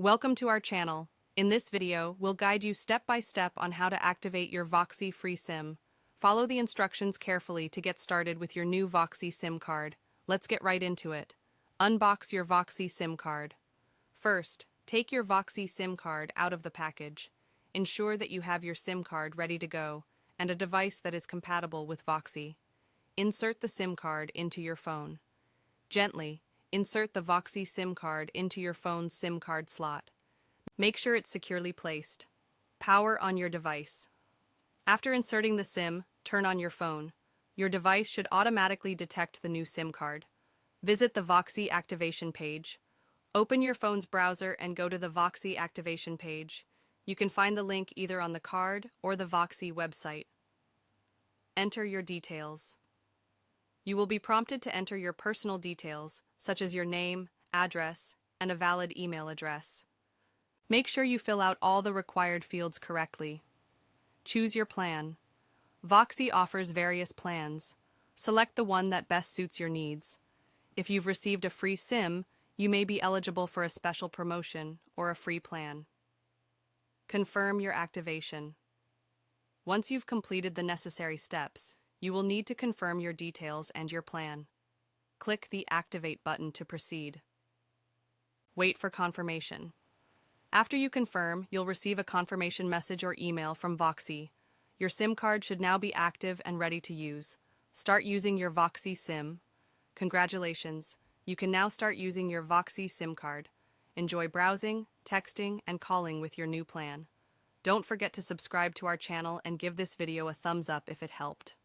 Welcome to our channel. In this video, we'll guide you step by step on how to activate your VOXI free SIM. Follow the instructions carefully to get started with your new VOXI SIM card. Let's get right into it. Unbox your VOXI SIM card. First, take your VOXI SIM card out of the package. Ensure that you have your SIM card ready to go and a device that is compatible with VOXI. Insert the SIM card into your phone. Gently, insert the VOXI SIM card into your phone's SIM card slot. Make sure it's securely placed. Power on your device. After inserting the SIM, turn on your phone. Your device should automatically detect the new SIM card. Visit the VOXI activation page. Open your phone's browser and go to the VOXI activation page. You can find the link either on the card or the VOXI website. Enter your details. You will be prompted to enter your personal details, such as your name, address, and a valid email address. Make sure you fill out all the required fields correctly. Choose your plan. VOXI offers various plans. Select the one that best suits your needs. If you've received a free SIM, you may be eligible for a special promotion or a free plan. Confirm your activation. Once you've completed the necessary steps, you will need to confirm your details and your plan. Click the Activate button to proceed. Wait for confirmation. After you confirm, you'll receive a confirmation message or email from VOXI. Your SIM card should now be active and ready to use. Start using your VOXI SIM. Congratulations, you can now start using your VOXI SIM card. Enjoy browsing, texting, and calling with your new plan. Don't forget to subscribe to our channel and give this video a thumbs up if it helped.